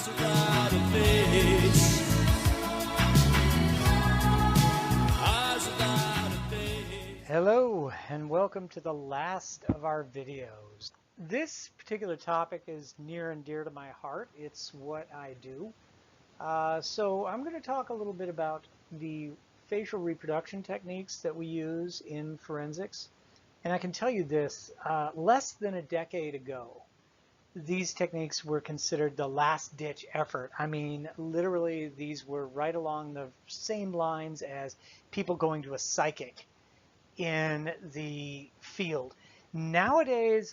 without a face. Hello and welcome to the last of our videos. This particular topic is near and dear to my heart. It's what I do. So I'm going to talk a little bit about the facial reproduction techniques that we use in forensics. And I can tell you this, less than a decade ago, these techniques were considered the last-ditch effort. I mean, literally, these were right along the same lines as people going to a psychic in the field. Nowadays,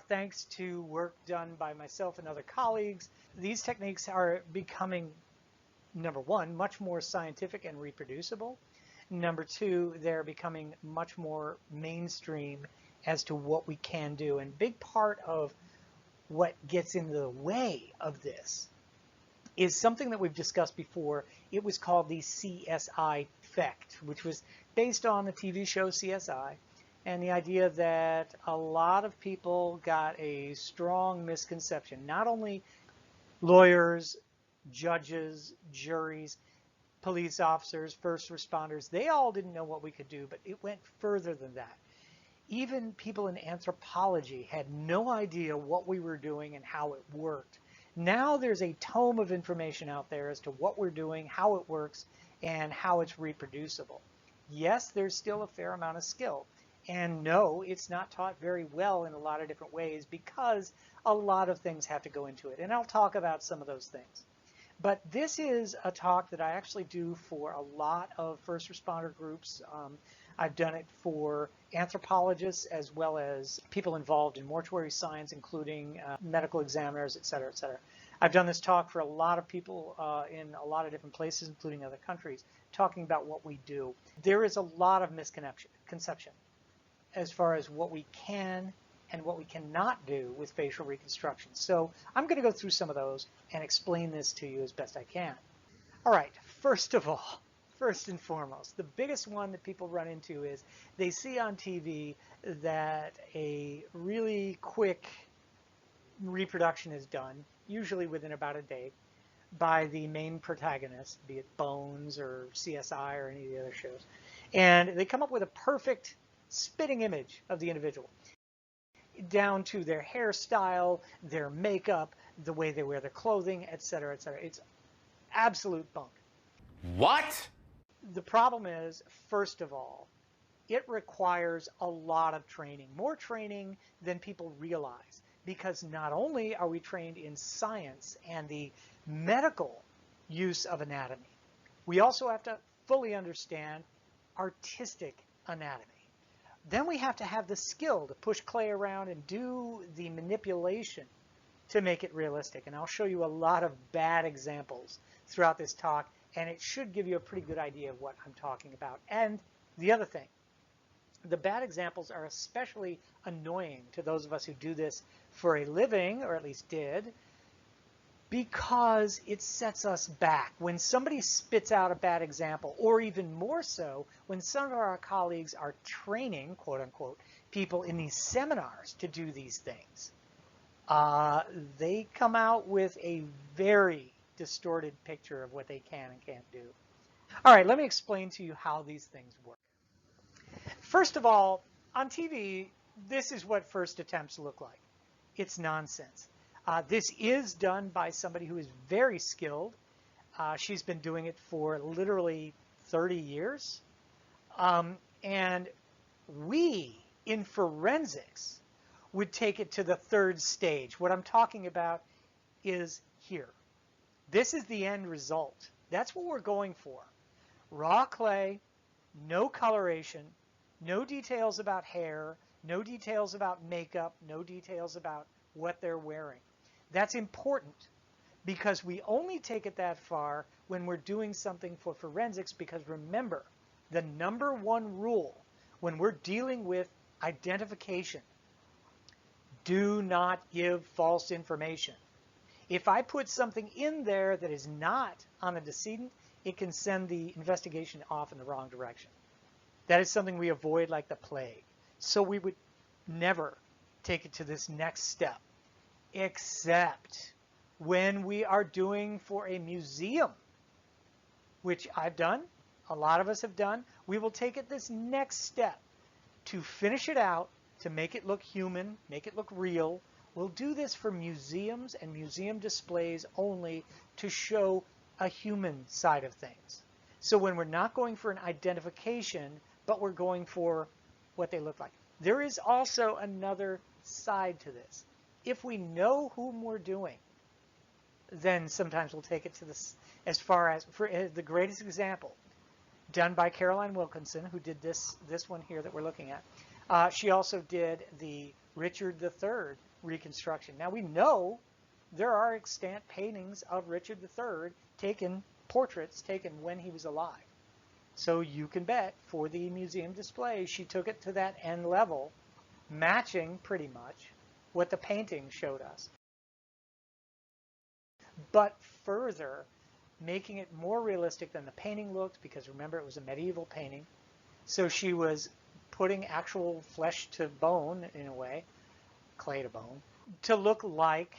thanks to work done by myself and other colleagues, these techniques are becoming, number one, much more scientific and reproducible. Number two, they're becoming much more mainstream as to what we can do. And a big part of what gets in the way of this is something that we've discussed before. It was called the CSI effect, which was based on the TV show CSI, and the idea that a lot of people got a strong misconception. Not only lawyers, judges, juries, police officers, first responders, they all didn't know what we could do, but it went further than that. Even people in anthropology had no idea what we were doing and how it worked. Now there's a tome of information out there as to what we're doing, how it works, and how it's reproducible. Yes, there's still a fair amount of skill. And no, it's not taught very well in a lot of different ways because a lot of things have to go into it. And I'll talk about some of those things. But this is a talk that I actually do for a lot of first responder groups. I've done it for anthropologists as well as people involved in mortuary science, including medical examiners, et cetera, et cetera. I've done this talk for a lot of people in a lot of different places, including other countries, talking about what we do. There is a lot of misconception as far as what we can and what we cannot do with facial reconstruction. So I'm going to go through some of those and explain this to you as best I can. All right, first of all, first and foremost, the biggest one that people run into is they see on TV that a really quick reproduction is done, usually within about a day, by the main protagonist, be it Bones or CSI or any of the other shows. And they come up with a perfect spitting image of the individual, down to their hairstyle, their makeup, the way they wear their clothing, et cetera, et cetera. It's absolute bunk. What? The problem is, first of all, it requires a lot of training, more training than people realize, because not only are we trained in science and the medical use of anatomy, we also have to fully understand artistic anatomy. Then we have to have the skill to push clay around and do the manipulation to make it realistic. And I'll show you a lot of bad examples throughout this talk, and it should give you a pretty good idea of what I'm talking about. And the other thing, the bad examples are especially annoying to those of us who do this for a living, or at least did, because it sets us back. When somebody spits out a bad example, or even more so, when some of our colleagues are training, quote unquote, people in these seminars to do these things, they come out with a very distorted picture of what they can and can't do. All right, let me explain to you how these things work. First of all, on TV, this is what first attempts look like. It's nonsense. This is done by somebody who is very skilled. She's been doing it for literally 30 years. And we, in forensics, would take it to the third stage. What I'm talking about is here. This is the end result. That's what we're going for. Raw clay, no coloration, no details about hair, no details about makeup, no details about what they're wearing. That's important because we only take it that far when we're doing something for forensics, because remember, the number one rule when we're dealing with identification, do not give false information. If I put something in there that is not on the decedent, it can send the investigation off in the wrong direction. That is something we avoid like the plague. So we would never take it to this next step, except when we are doing for a museum, which I've done, a lot of us have done, we will take it this next step to finish it out, to make it look human, make it look real. We'll do this for museums and museum displays only to show a human side of things. So when we're not going for an identification, but we're going for what they look like. There is also another side to this. If we know whom we're doing, then sometimes we'll take it to this, as far as, for the greatest example, done by Caroline Wilkinson, who did this one here that we're looking at. She also did the Richard III reconstruction. Now we know there are extant paintings of Richard III portraits taken when he was alive. So you can bet for the museum display, she took it to that end level, matching pretty much what the painting showed us. But further, making it more realistic than the painting looked, because remember, it was a medieval painting. So she was putting actual flesh to bone, in a way, clay to bone, to look like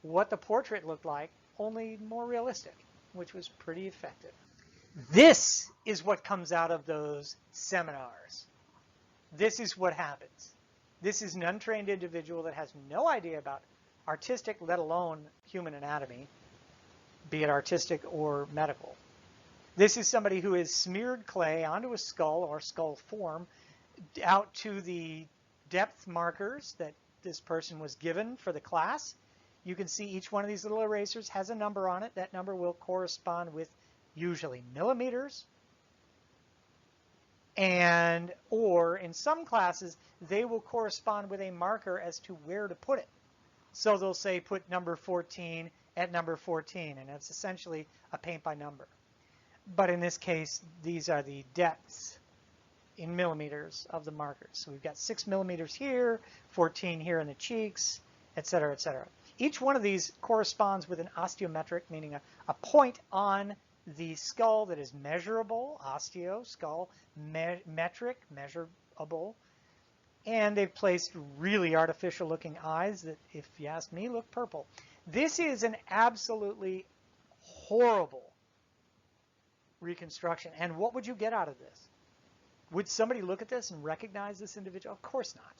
what the portrait looked like, only more realistic, which was pretty effective. This is what comes out of those seminars. This is what happens. This is an untrained individual that has no idea about artistic, let alone human anatomy, be it artistic or medical. This is somebody who has smeared clay onto a skull or skull form out to the depth markers that this person was given for the class. You can see each one of these little erasers has a number on it. That number will correspond with usually millimeters, and or in some classes they will correspond with a marker as to where to put it. So they'll say put number 14 at number 14, and that's essentially a paint by number. But in this case, these are the depths in millimeters of the markers. So we've got 6 millimeters here, 14 here in the cheeks, etc., etc. Each one of these corresponds with an osteometric, meaning a point on the skull that is measurable, osteo, skull, metric, measurable. And they've placed really artificial looking eyes that, if you ask me, look purple. This is an absolutely horrible reconstruction. And what would you get out of this? Would somebody look at this and recognize this individual? Of course not.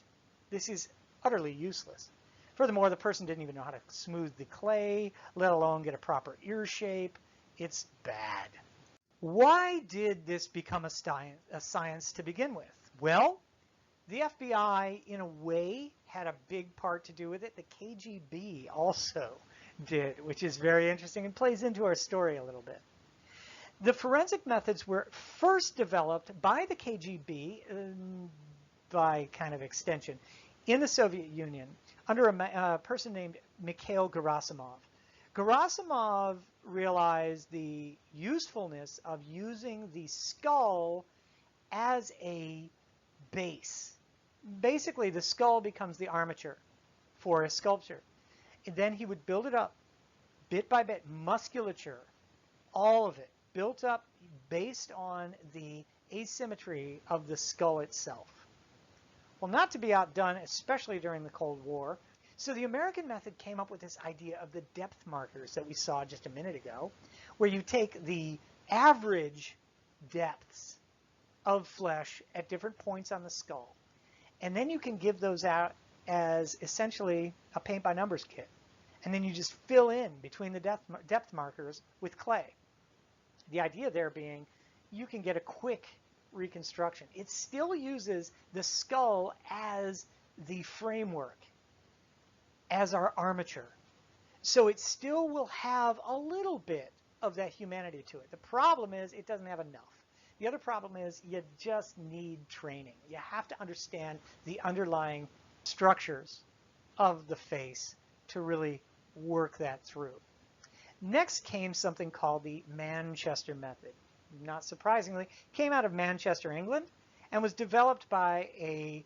This is utterly useless. Furthermore, the person didn't even know how to smooth the clay, let alone get a proper ear shape. It's bad. Why did this become a science to begin with? Well, the FBI, in a way, had a big part to do with it. The KGB also did, which is very interesting and plays into our story a little bit. The forensic methods were first developed by the KGB, by kind of extension, in the Soviet Union under a person named Mikhail Gerasimov. Gerasimov realized the usefulness of using the skull as a base. Basically, the skull becomes the armature for a sculpture. And then he would build it up bit by bit, musculature, all of it, built up based on the asymmetry of the skull itself. Well, not to be outdone, especially during the Cold War, so the American method came up with this idea of the depth markers that we saw just a minute ago, where you take the average depths of flesh at different points on the skull, and then you can give those out as essentially a paint by numbers kit. And then you just fill in between the depth markers with clay. The idea there being you can get a quick reconstruction. It still uses the skull as the framework, as our armature. So it still will have a little bit of that humanity to it. The problem is it doesn't have enough. The other problem is you just need training. You have to understand the underlying structures of the face to really work that through. Next came something called the Manchester method. Not surprisingly, came out of Manchester, England, and was developed by an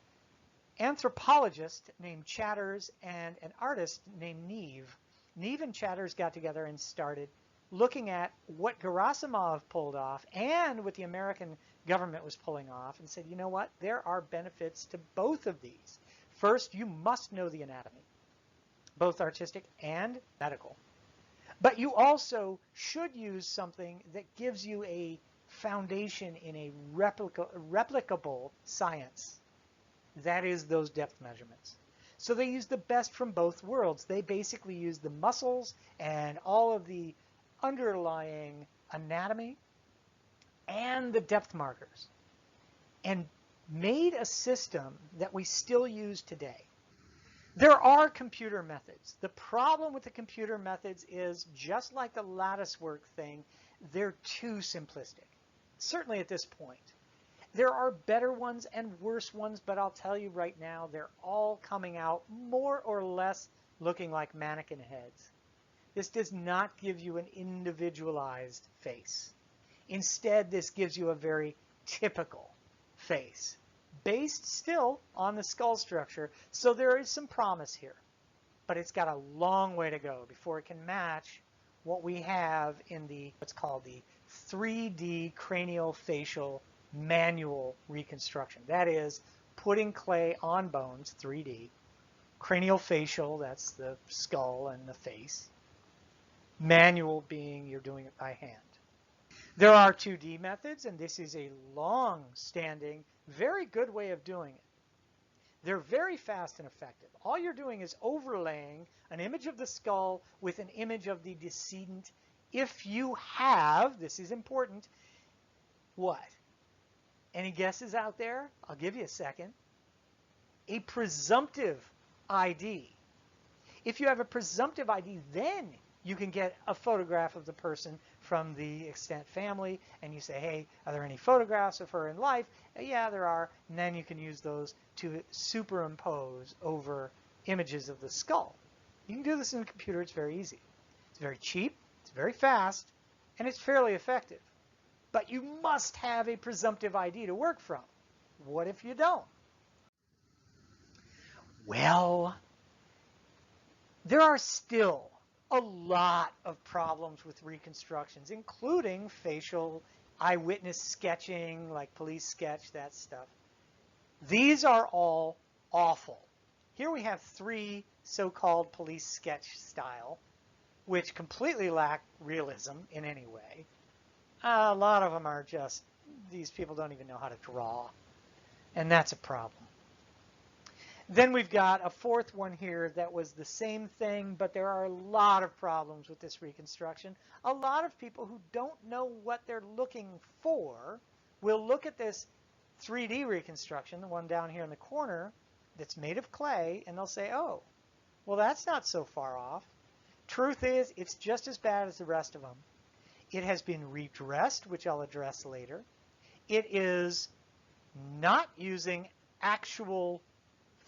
anthropologist named Chatters and an artist named Neve. Neve and Chatters got together and started looking at what Gerasimov pulled off and what the American government was pulling off, and said, you know what, there are benefits to both of these. First, you must know the anatomy. both artistic and medical. But you also should use something that gives you a foundation in a replicable science. That is those depth measurements. So they use the best from both worlds. They basically use the muscles and all of the underlying anatomy and the depth markers and made a system that we still use today. There are computer methods. The problem with the computer methods is, just like the lattice work thing, they're too simplistic, certainly at this point. There are better ones and worse ones, but I'll tell you right now, they're all coming out more or less looking like mannequin heads. This does not give you an individualized face. Instead, this gives you a very typical face, based still on the skull structure, so there is some promise here. But it's got a long way to go before it can match what we have in the what's called the 3D craniofacial manual reconstruction. That is, putting clay on bones, 3D. Craniofacial, that's the skull and the face. Manual being you're doing it by hand. There are 2D methods, and this is a long-standing, very good way of doing it. They're very fast and effective. All you're doing is overlaying an image of the skull with an image of the decedent. If you have, this is important, what? Any guesses out there? I'll give you a second. A presumptive ID. If you have a presumptive ID, then you can get a photograph of the person from the extant family, and you say, hey, are there any photographs of her in life? Yeah, there are. And then you can use those to superimpose over images of the skull. You can do this in a computer. It's very easy. It's very cheap, it's very fast, and it's fairly effective. But you must have a presumptive ID to work from. What if you don't? Well, there are still a lot of problems with reconstructions, including facial eyewitness sketching, like police sketch, that stuff. These are all awful. Here we have 3 so-called police sketch style, which completely lack realism in any way. A lot of them are just, these people don't even know how to draw, and that's a problem. Then we've got a 4th one here that was the same thing, but there are a lot of problems with this reconstruction. A lot of people who don't know what they're looking for will look at this 3D reconstruction, the one down here in the corner that's made of clay, and they'll say, oh, well, that's not so far off. Truth is, it's just as bad as the rest of them. It has been redressed, which I'll address later. It is not using actual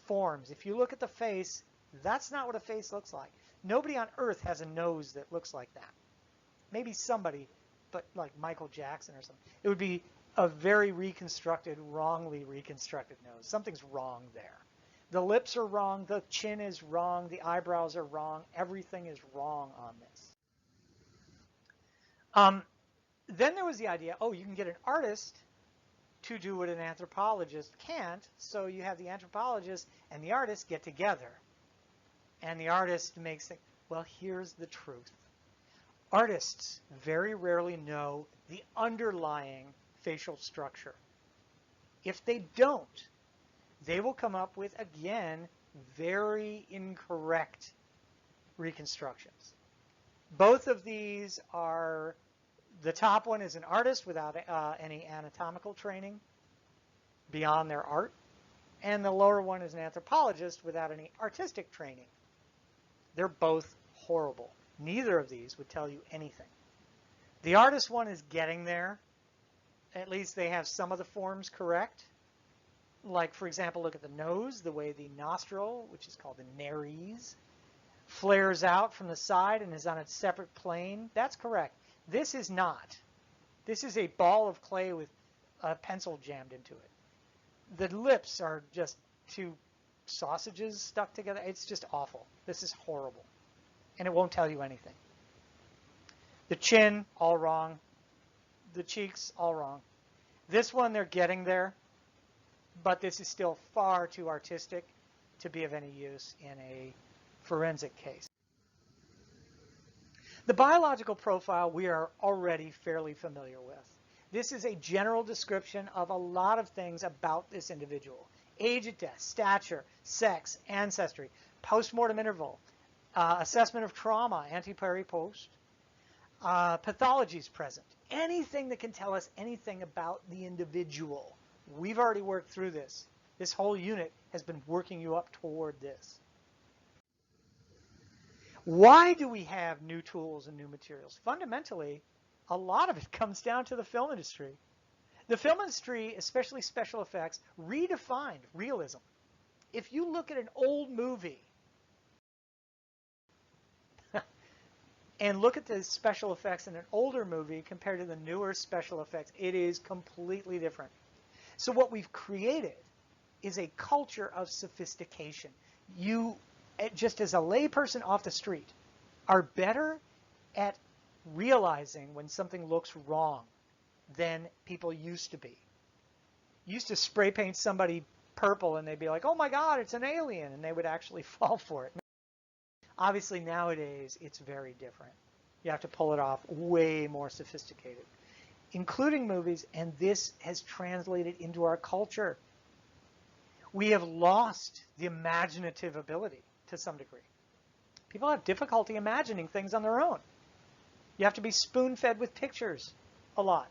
forms. If you look at the face, that's not what a face looks like. Nobody on earth has a nose that looks like that. Maybe somebody, but like Michael Jackson or something. It would be a very reconstructed, wrongly reconstructed nose. Something's wrong there. The lips are wrong, the chin is wrong, the eyebrows are wrong, everything is wrong on this. Then there was the idea, oh, you can get an artist to do what an anthropologist can't, so you have the anthropologist and the artist get together. And the artist makes things. Well, here's the truth. Artists very rarely know the underlying facial structure. If they don't, they will come up with, again, very incorrect reconstructions. Both of these are, the top one is an artist without any anatomical training beyond their art, and the lower one is an anthropologist without any artistic training. They're both horrible. Neither of these would tell you anything. The artist one is getting there. At least they have some of the forms correct. Like, for example, look at the nose, the way the nostril, which is called the nares, flares out from the side and is on a separate plane. That's correct. This is not. This is a ball of clay with a pencil jammed into it. The lips are just 2 sausages stuck together. It's just awful. This is horrible. And it won't tell you anything. The chin, all wrong. The cheeks, all wrong. This one, they're getting there. But this is still far too artistic to be of any use in a forensic case. The biological profile we are already fairly familiar with. This is a general description of a lot of things about this individual. Age at death, stature, sex, ancestry, postmortem interval, assessment of trauma, ante, peri, post, pathologies present. Anything that can tell us anything about the individual. We've already worked through this. This whole unit has been working you up toward this. Why do we have new tools and new materials? Fundamentally, a lot of it comes down to the film industry. The film industry, especially special effects, redefined realism. If you look at an old movie and look at the special effects in an older movie compared to the newer special effects, it is completely different. So what we've created is a culture of sophistication. You, just as a layperson off the street, are better at realizing when something looks wrong than people used to be. Used to spray paint somebody purple and they'd be like, oh my God, it's an alien, and they would actually fall for it. Obviously nowadays it's very different. You have to pull it off way more sophisticated, including movies, and this has translated into our culture. We have lost the imaginative ability to some degree. People have difficulty imagining things on their own. You have to be spoon-fed with pictures a lot.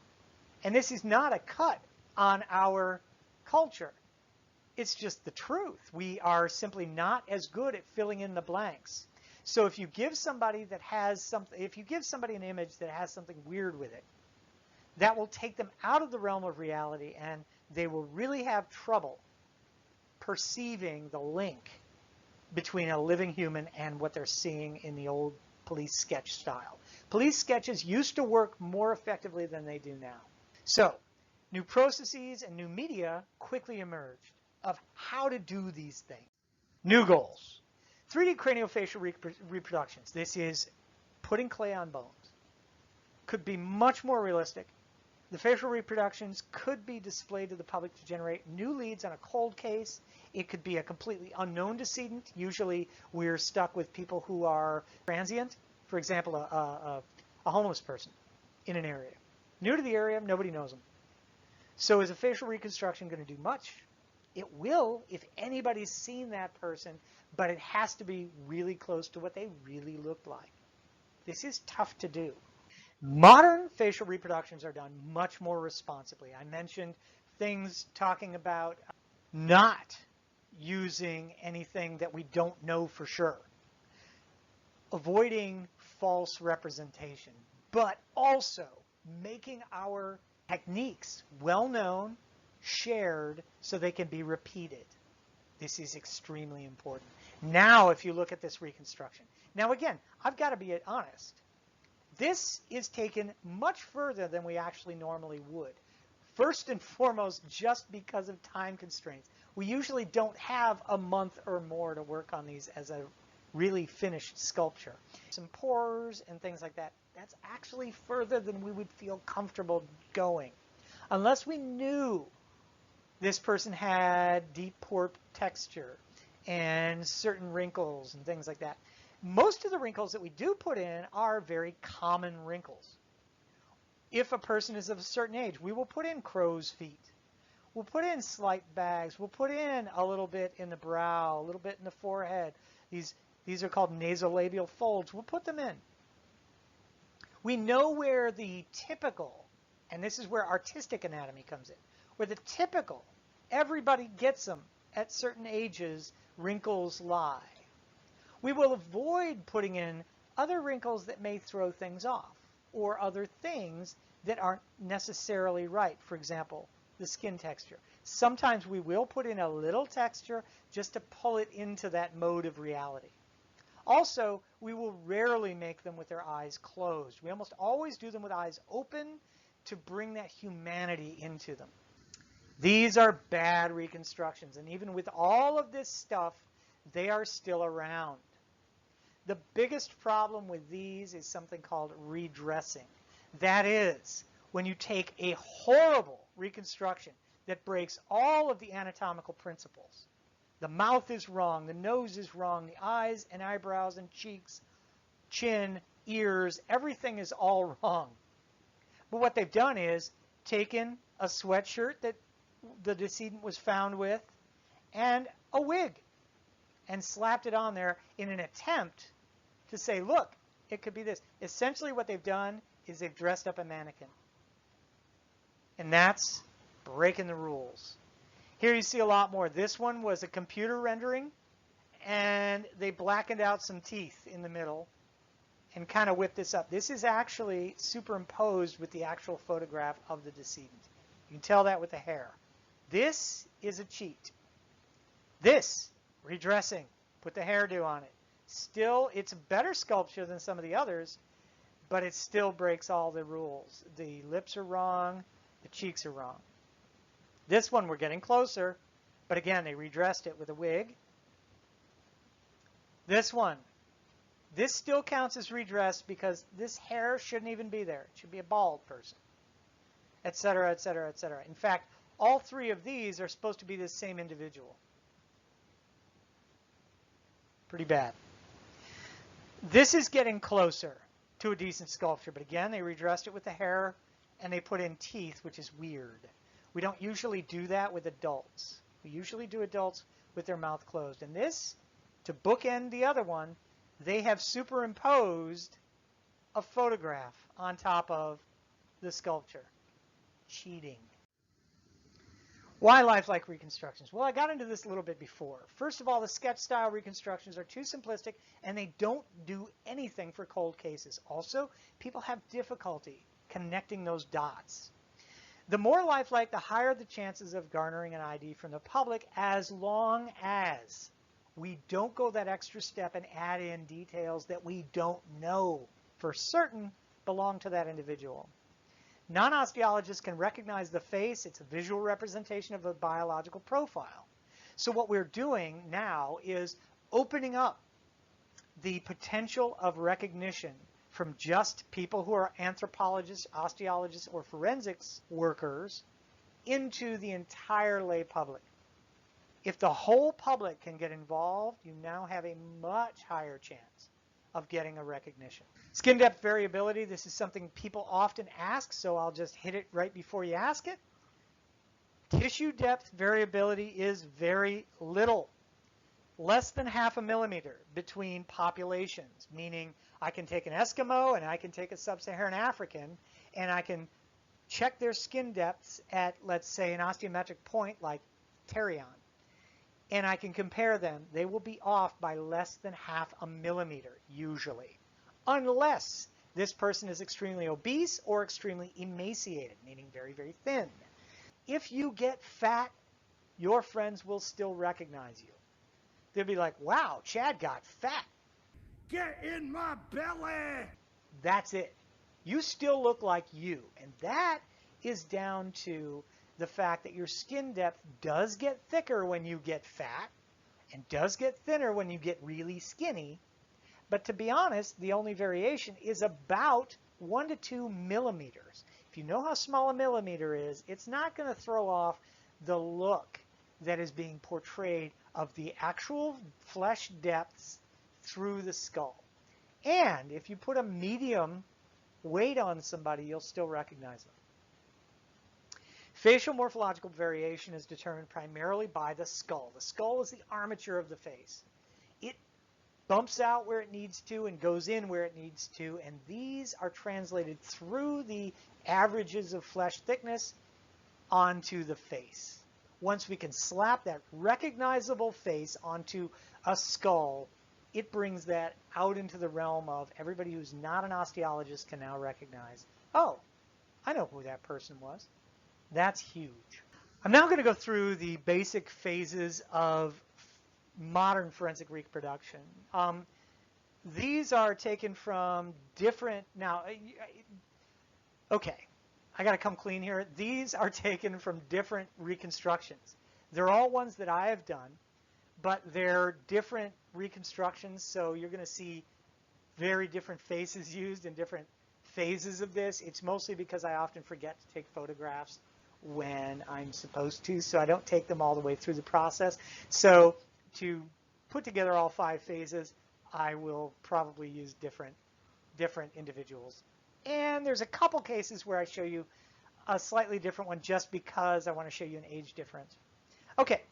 And this is not a cut on our culture. It's just the truth. We are simply not as good at filling in the blanks. So if you give somebody that has something, if you give somebody an image that has something weird with it, that will take them out of the realm of reality, and they will really have trouble perceiving the link between a living human and what they're seeing in the old police sketch style. Police sketches used to work more effectively than they do now. So, new processes and new media quickly emerged of how to do these things. New goals. 3D craniofacial reproductions. This is putting clay on bones. Could be much more realistic. The facial reproductions could be displayed to the public to generate new leads on a cold case. It could be a completely unknown decedent. Usually we're stuck with people who are transient. For example, a homeless person in an area. New to the area, nobody knows them. So is a facial reconstruction going to do much? It will if anybody's seen that person, but it has to be really close to what they really looked like. This is tough to do. Modern facial reproductions are done much more responsibly. I mentioned things talking about not using anything that we don't know for sure, avoiding false representation, but also making our techniques well known, shared, so they can be repeated. This is extremely important. Now, if you look at this reconstruction, now again, I've got to be honest. This is taken much further than we actually normally would. First and foremost, just because of time constraints. We usually don't have a month or more to work on these as a really finished sculpture. Some pores and things like that, that's actually further than we would feel comfortable going. Unless we knew this person had deep pore texture and certain wrinkles and things like that. Most of the wrinkles that we do put in are very common wrinkles. If a person is of a certain age, we will put in crow's feet. We'll put in slight bags. We'll put in a little bit in the brow, a little bit in the forehead. These are called nasolabial folds. We'll put them in. We know where the typical, and this is where artistic anatomy comes in, where the typical, everybody gets them at certain ages, wrinkles lie. We will avoid putting in other wrinkles that may throw things off, or other things that aren't necessarily right. For example, the skin texture. Sometimes we will put in a little texture just to pull it into that mode of reality. Also, we will rarely make them with their eyes closed. We almost always do them with eyes open to bring that humanity into them. These are bad reconstructions, and even with all of this stuff, they are still around. The biggest problem with these is something called redressing. That is, when you take a horrible reconstruction that breaks all of the anatomical principles, The mouth is wrong, the nose is wrong, the eyes and eyebrows and cheeks, chin, ears, everything is all wrong. But what they've done is taken a sweatshirt that the decedent was found with and a wig and slapped it on there in an attempt to say, look, it could be this. Essentially what they've done is they've dressed up a mannequin. And that's breaking the rules. Here you see a lot more. This one was a computer rendering, and they blackened out some teeth in the middle and kind of whipped this up. This is actually superimposed with the actual photograph of the decedent. You can tell that with the hair. This is a cheat. This, redressing, put the hairdo on it. Still, it's a better sculpture than some of the others, but it still breaks all the rules. The lips are wrong, the cheeks are wrong. This one, we're getting closer, but again, they redressed it with a wig. This one, this still counts as redressed because this hair shouldn't even be there. It should be a bald person, etc., etc., etc. In fact, all three of these are supposed to be the same individual. Pretty bad. This is getting closer to a decent sculpture, but again, they redressed it with the hair and they put in teeth, which is weird. We don't usually do that with adults. We usually do adults with their mouth closed. And this, to bookend the other one, they have superimposed a photograph on top of the sculpture. Cheating. Why lifelike reconstructions? Well, I got into this a little bit before. First of all, the sketch style reconstructions are too simplistic and they don't do anything for cold cases. Also, people have difficulty connecting those dots. The more lifelike, the higher the chances of garnering an ID from the public, as long as we don't go that extra step and add in details that we don't know for certain belong to that individual. Non-osteologists can recognize the face. It's a visual representation of a biological profile. So what we're doing now is opening up the potential of recognition from just people who are anthropologists, osteologists, or forensics workers into the entire lay public. If the whole public can get involved, you now have a much higher chance of getting a recognition. Skin depth variability, this is something people often ask, so I'll just hit it right before you ask it. Tissue depth variability is very little. Less than 0.5 millimeter between populations, meaning I can take an Eskimo and I can take a Sub-Saharan African and I can check their skin depths at, let's say, an osteometric point like Terion, and I can compare them. They will be off by less than 0.5 millimeter usually, unless this person is extremely obese or extremely emaciated, meaning very, very thin. If you get fat, your friends will still recognize you. They'll be like, wow, Chad got fat. Get in my belly! That's it. You still look like you. And that is down to the fact that your skin depth does get thicker when you get fat and does get thinner when you get really skinny. But to be honest, the only variation is about 1 to 2 millimeters. If you know how small a millimeter is, it's not going to throw off the look that is being portrayed of the actual flesh depths through the skull. And if you put a medium weight on somebody, you'll still recognize them. Facial morphological variation is determined primarily by the skull. The skull is the armature of the face. It bumps out where it needs to and goes in where it needs to, and these are translated through the averages of flesh thickness onto the face. Once we can slap that recognizable face onto a skull, it brings that out into the realm of everybody who's not an osteologist can now recognize, oh, I know who that person was. That's huge. I'm now going to go through the basic phases of modern forensic reproduction. These are taken from different, now, okay, I got to come clean here. These are taken from different reconstructions. They're all ones that I have done, but they're different reconstructions, so you're going to see very different faces used in different phases of this. It's mostly because I often forget to take photographs when I'm supposed to, so I don't take them all the way through the process. So to put together all 5 phases, I will probably use different individuals. And there's a couple cases where I show you a slightly different one just because I want to show you an age difference. Okay,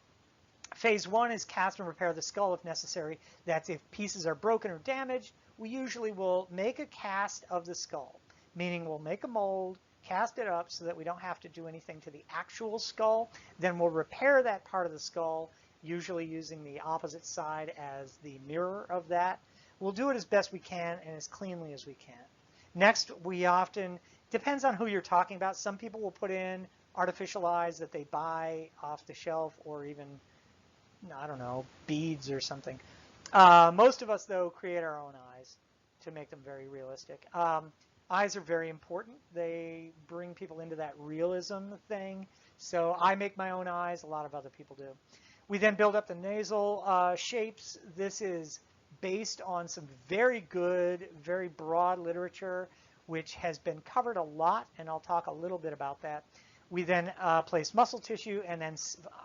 phase 1 is cast and repair the skull if necessary. That's if pieces are broken or damaged. We usually will make a cast of the skull, meaning we'll make a mold, cast it up so that we don't have to do anything to the actual skull. Then we'll repair that part of the skull, usually using the opposite side as the mirror of that. We'll do it as best we can and as cleanly as we can. Next, we often, depends on who you're talking about. Some people will put in artificial eyes that they buy off the shelf, or even, I don't know, beads or something. Most of us, though, create our own eyes to make them very realistic. Eyes are very important. They bring people into that realism thing. So I make my own eyes. A lot of other people do. We then build up the nasal shapes. This is based on some very good, very broad literature, which has been covered a lot, and I'll talk a little bit about that. We then place muscle tissue, and then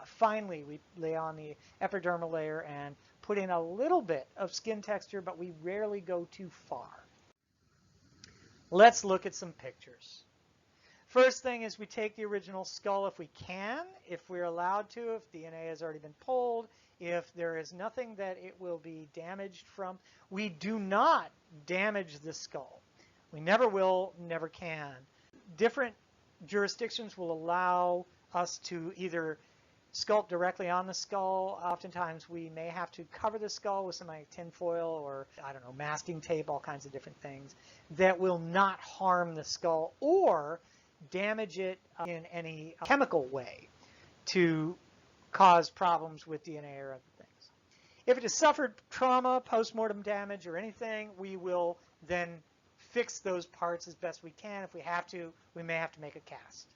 finally we lay on the epidermal layer and put in a little bit of skin texture, but we rarely go too far. Let's look at some pictures. First thing is we take the original skull if we can, if we're allowed to, if DNA has already been pulled, if there is nothing that it will be damaged from. We do not damage the skull. We never will, never can. Different jurisdictions will allow us to either sculpt directly on the skull. Oftentimes we may have to cover the skull with some like tin foil or, I don't know, masking tape, all kinds of different things that will not harm the skull or damage it in any chemical way to cause problems with DNA or other things. If it has suffered trauma, post-mortem damage, or anything, we will then fix those parts as best we can. If we have to, we may have to make a cast.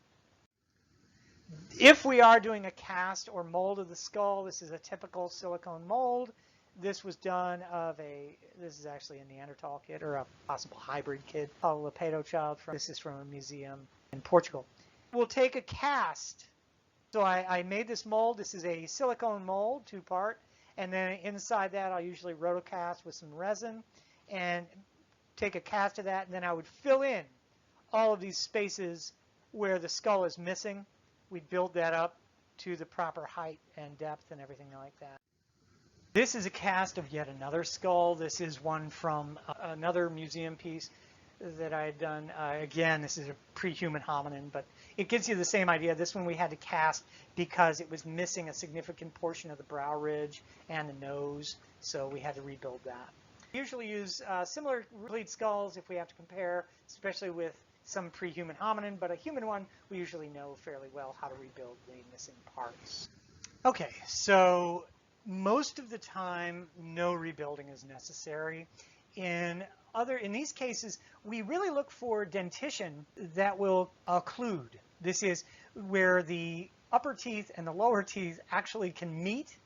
If we are doing a cast or mold of the skull, this is a typical silicone mold. This was done of this is actually a Neanderthal kid, or a possible hybrid kid, a Lepedo child. This is from a museum in Portugal. We'll take a cast. So I made this mold. This is a silicone mold, 2-part. And then inside that, I'll usually rotocast with some resin and take a cast of that. And then I would fill in all of these spaces where the skull is missing. We'd build that up to the proper height and depth and everything like that. This is a cast of yet another skull. This is one from another museum piece that I had done. Again, this is a pre-human hominin, but it gives you the same idea. This one we had to cast because it was missing a significant portion of the brow ridge and the nose, so we had to rebuild that. We usually use similar complete skulls if we have to compare, especially with some pre-human hominin, but a human one, we usually know fairly well how to rebuild the missing parts. Okay, so most of the time, no rebuilding is necessary. In these cases, we really look for dentition that will occlude. This is where the upper teeth and the lower teeth actually can meet,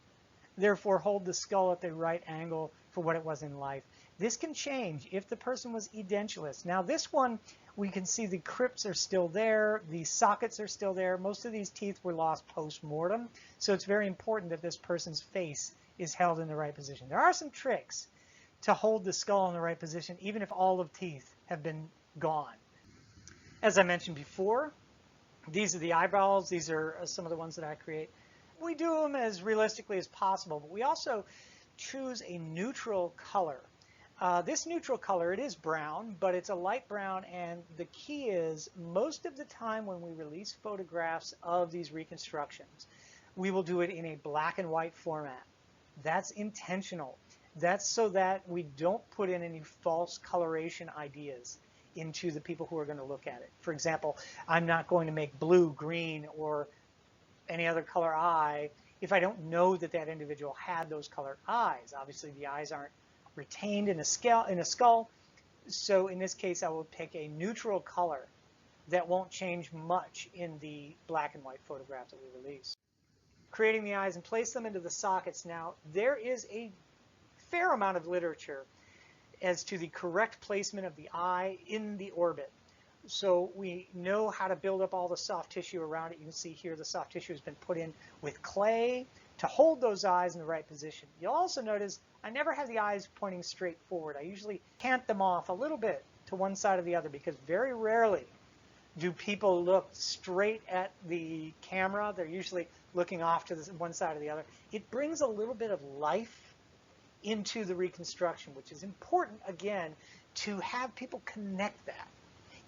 therefore hold the skull at the right angle for what it was in life. This can change if the person was edentulous. Now this one, we can see the crypts are still there, the sockets are still there. Most of these teeth were lost post-mortem, so it's very important that this person's face is held in the right position. There are some tricks to hold the skull in the right position, even if all of teeth have been gone. As I mentioned before, these are the eyeballs. These are some of the ones that I create. We do them as realistically as possible, but we also choose a neutral color. This neutral color, it is brown, but it's a light brown, and the key is most of the time when we release photographs of these reconstructions, we will do it in a black and white format. That's intentional. That's so that we don't put in any false coloration ideas into the people who are going to look at it. For example, I'm not going to make blue, green, or any other color eye if I don't know that that individual had those colored eyes. Obviously, the eyes aren't retained in a skull. So in this case, I will pick a neutral color that won't change much in the black and white photograph that we release. Creating the eyes and place them into the sockets. Now, there is a fair amount of literature as to the correct placement of the eye in the orbit. So we know how to build up all the soft tissue around it. You can see here the soft tissue has been put in with clay to hold those eyes in the right position. You'll also notice I never have the eyes pointing straight forward. I usually cant them off a little bit to one side or the other, because very rarely do people look straight at the camera. They're usually looking off to one side or the other. It brings a little bit of life into the reconstruction, which is important, again, to have people connect that.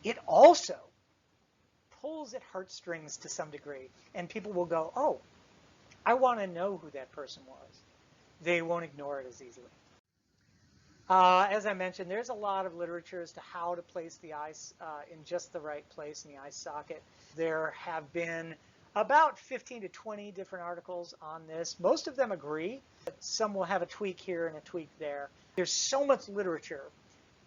It also pulls at heartstrings to some degree, and people will go, oh, I want to know who that person was. They won't ignore it as easily. As I mentioned, there's a lot of literature as to how to place the eye in just the right place in the eye socket. There have been about 15 to 20 different articles on this. Most of them agree, but some will have a tweak here and a tweak there. There's so much literature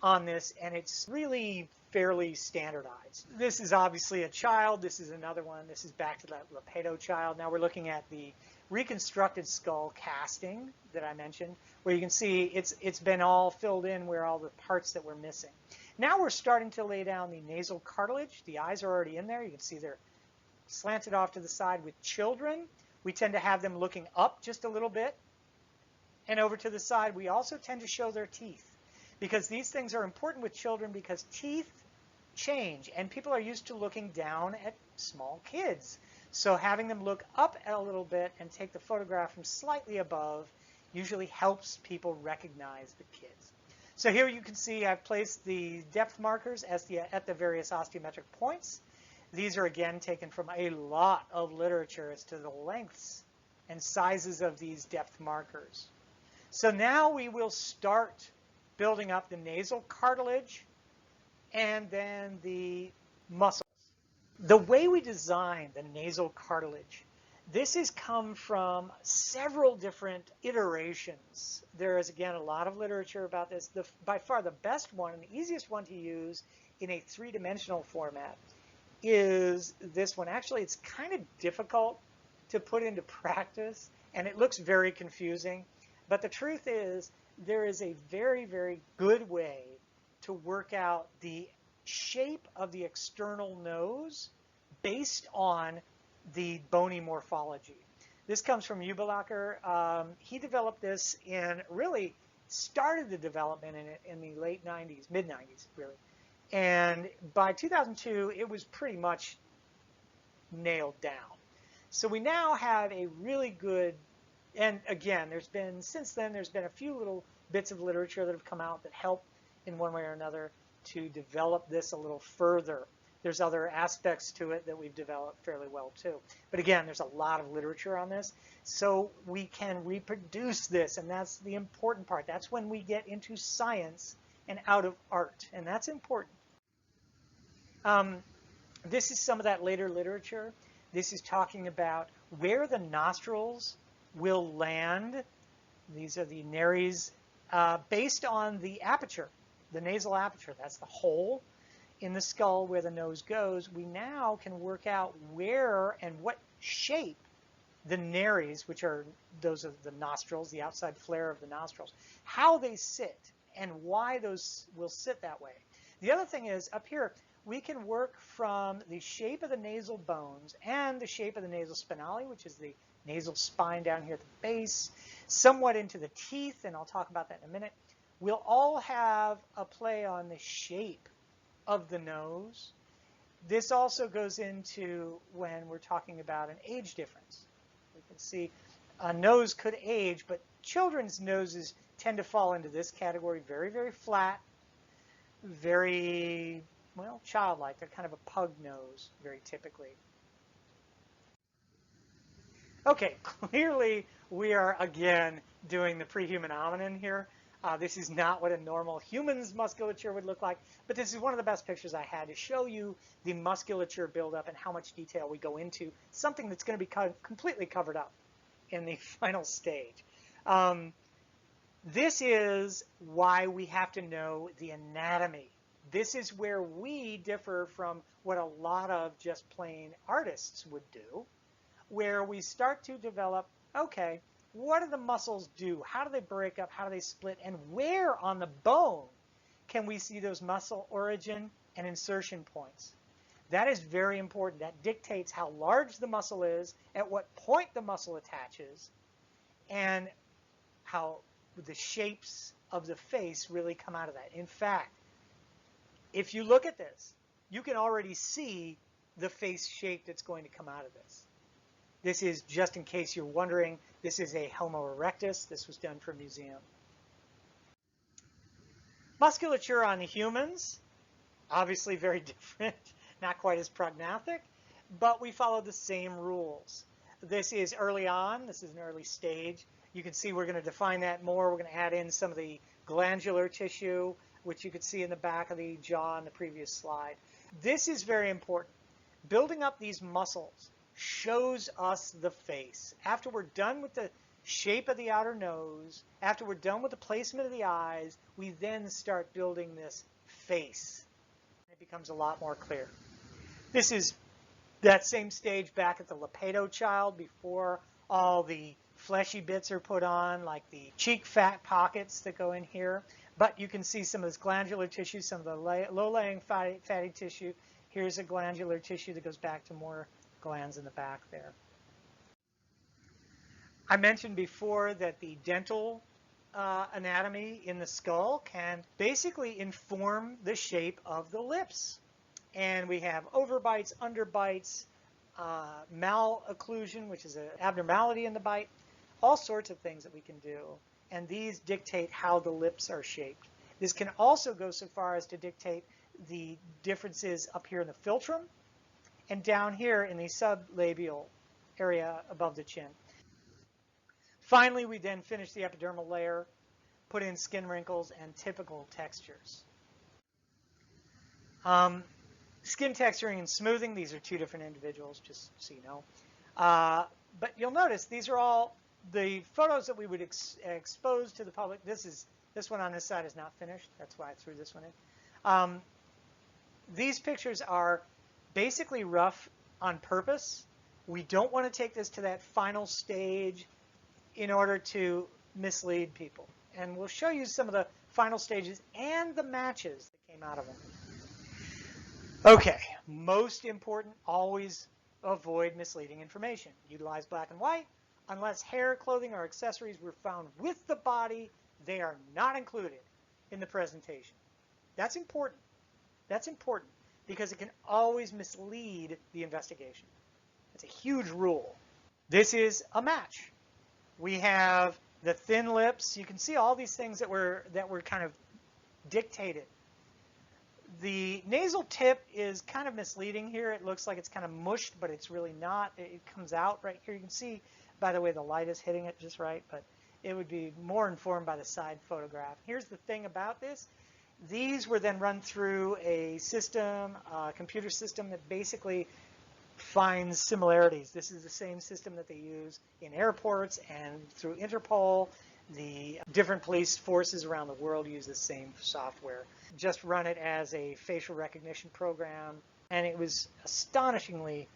on this, and it's really fairly standardized. This is obviously a child. This is another one. This is back to that Lepedo child. Now we're looking at the reconstructed skull casting that I mentioned, where you can see it's been all filled in where all the parts that were missing. Now we're starting to lay down the nasal cartilage. The eyes are already in there. You can see they're slanted off to the side. With children, we tend to have them looking up just a little bit and over to the side. We also tend to show their teeth, because these things are important with children, because teeth change and people are used to looking down at small kids. So having them look up a little bit and take the photograph from slightly above usually helps people recognize the kids. So here you can see I've placed the depth markers at the various osteometric points. These are again taken from a lot of literature as to the lengths and sizes of these depth markers. So now we will start building up the nasal cartilage and then the muscles. The way we design the nasal cartilage, this has come from several different iterations. There is, again, a lot of literature about this. By far the best one and the easiest one to use in a three-dimensional format is this one. Actually, it's kind of difficult to put into practice, and it looks very confusing. But the truth is, there is a very, very good way to work out the shape of the external nose based on the bony morphology. This comes from Ubelacher. He developed this really started the development in it in the late 90s, mid 90s really. And by 2002, it was pretty much nailed down. So we now have a really good, and again, since then, there's been a few little bits of literature that have come out that help in one way or another to develop this a little further. There's other aspects to it that we've developed fairly well too. But again, there's a lot of literature on this. So we can reproduce this, and that's the important part. That's when we get into science and out of art, and that's important. This is some of that later literature. This is talking about where the nostrils will land. These are the nares based on the aperture, the nasal aperture. That's the hole in the skull where the nose goes. We now can work out where and what shape the nares, which are those of the nostrils, the outside flare of the nostrils, how they sit and why those will sit that way. The other thing is up here, we can work from the shape of the nasal bones and the shape of the nasal spinale, which is the nasal spine down here at the base, somewhat into the teeth, and I'll talk about that in a minute. We'll all have a play on the shape of the nose. This also goes into when we're talking about an age difference. We can see a nose could age, but children's noses tend to fall into this category, very, very flat, very, well, childlike. They're kind of a pug nose, very typically. Okay, clearly we are, again, doing the pre-human hominin here. This is not what a normal human's musculature would look like, but this is one of the best pictures I had to show you the musculature buildup and how much detail we go into, something that's going to be completely covered up in the final stage. This is why we have to know the anatomy. This is where we differ from what a lot of just plain artists would do, where we start to develop, okay, what do the muscles do? How do they break up? How do they split? And where on the bone can we see those muscle origin and insertion points? That is very important. That dictates how large the muscle is, at what point the muscle attaches, and how the shapes of the face really come out of that. In fact, if you look at this, you can already see the face shape that's going to come out of this. This is, just in case you're wondering, this is a Homo erectus. This was done for a museum. Musculature on the humans, obviously very different, not quite as prognathic, but we follow the same rules. This is early on. This is an early stage. You can see we're going to define that more. We're going to add in some of the glandular tissue, which you could see in the back of the jaw in the previous slide. This is very important. Building up these muscles shows us the face. After we're done with the shape of the outer nose, after we're done with the placement of the eyes, we then start building this face. It becomes a lot more clear. This is that same stage back at the Lepedo child before all the fleshy bits are put on, like the cheek fat pockets that go in here. But you can see some of this glandular tissue, some of the low-laying fatty tissue. Here's a glandular tissue that goes back to more glands in the back there. I mentioned before that the dental anatomy in the skull can basically inform the shape of the lips. And we have overbites, underbites, malocclusion, which is an abnormality in the bite, all sorts of things that we can do. And these dictate how the lips are shaped. This can also go so far as to dictate the differences up here in the philtrum and down here in the sublabial area above the chin. Finally, we then finish the epidermal layer, put in skin wrinkles and typical textures. Skin texturing and smoothing, these are two different individuals, just so you know. But you'll notice these are all the photos that we would expose to the public. This one on this side is not finished. That's why I threw this one in. These pictures are basically rough on purpose. We don't want to take this to that final stage in order to mislead people. And we'll show you some of the final stages and the matches that came out of them. Okay, most important, always avoid misleading information. Utilize black and white. Unless hair, clothing, or accessories were found with the body, they are not included in the presentation. That's important. That's important because it can always mislead the investigation. It's a huge rule. This is a match. We have the thin lips. You can see all these things that were kind of dictated. The nasal tip is kind of misleading here. It looks like it's kind of mushed, but it's really not. It comes out right here. You can see, by the way, the light is hitting it just right, but it would be more informed by the side photograph. Here's the thing about this. These were then run through a system, a computer system that basically finds similarities. This is the same system that they use in airports and through Interpol. The different police forces around the world use the same software. Just run it as a facial recognition program, and it was astonishingly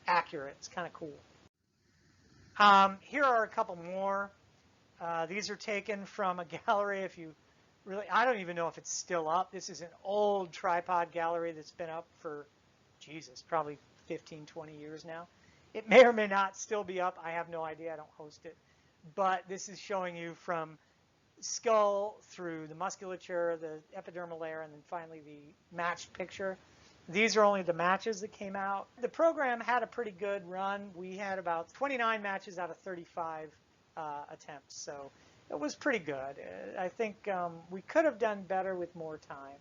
accurate. It's kind of cool. Here are a couple more. These are taken from a gallery. If you really, I don't even know if it's still up. This is an old tripod gallery that's been up for, Jesus, probably 15, 20 years now. It may or may not still be up. I have no idea. I don't host it. But this is showing you from skull through the musculature, the epidermal layer, and then finally the matched picture. These are only the matches that came out. The program had a pretty good run. We had about 29 matches out of 35 attempts, so it was pretty good. I think we could have done better with more time.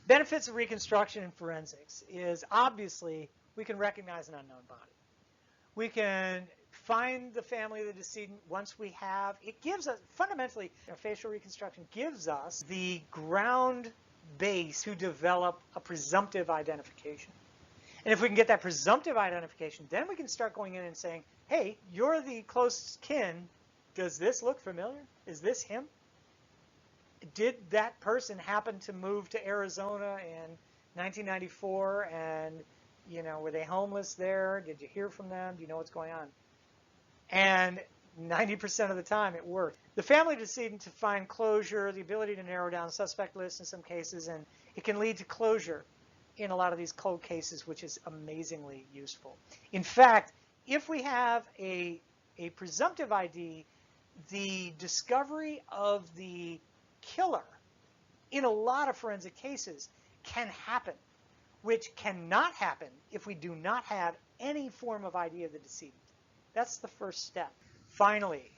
Benefits of reconstruction in forensics is obviously we can recognize an unknown body. We can find the family of the decedent once we have. It gives us, fundamentally, facial reconstruction gives us the ground base to develop a presumptive identification. And if we can get that presumptive identification, then we can start going in and saying, hey, you're the closest kin. Does this look familiar? Is this him? Did that person happen to move to Arizona in 1994 and, you know, were they homeless there? Did you hear from them? Do you know what's going on? And 90% of the time it worked. The family decedent to find closure, the ability to narrow down suspect lists in some cases, and it can lead to closure in a lot of these cold cases, which is amazingly useful. In fact, if we have a presumptive ID, the discovery of the killer in a lot of forensic cases can happen, which cannot happen if we do not have any form of ID of the decedent. That's the first step. Finally,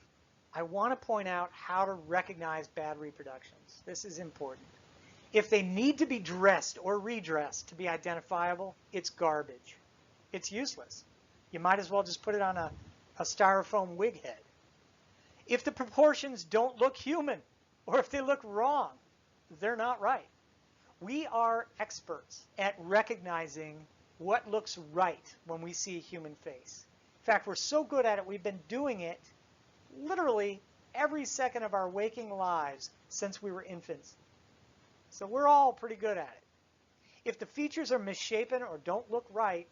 I want to point out how to recognize bad reproductions. This is important. If they need to be dressed or redressed to be identifiable, it's garbage. It's useless. You might as well just put it on a styrofoam wig head. If the proportions don't look human, or if they look wrong, they're not right. We are experts at recognizing what looks right when we see a human face. In fact, we're so good at it, we've been doing it literally every second of our waking lives since we were infants. So we're all pretty good at it. If the features are misshapen or don't look right,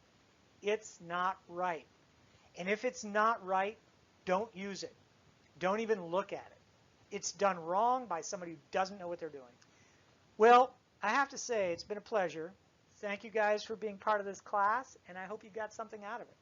it's not right. And if it's not right, don't use it. Don't even look at it. It's done wrong by somebody who doesn't know what they're doing. Well, I have to say, it's been a pleasure. Thank you guys for being part of this class, and I hope you got something out of it.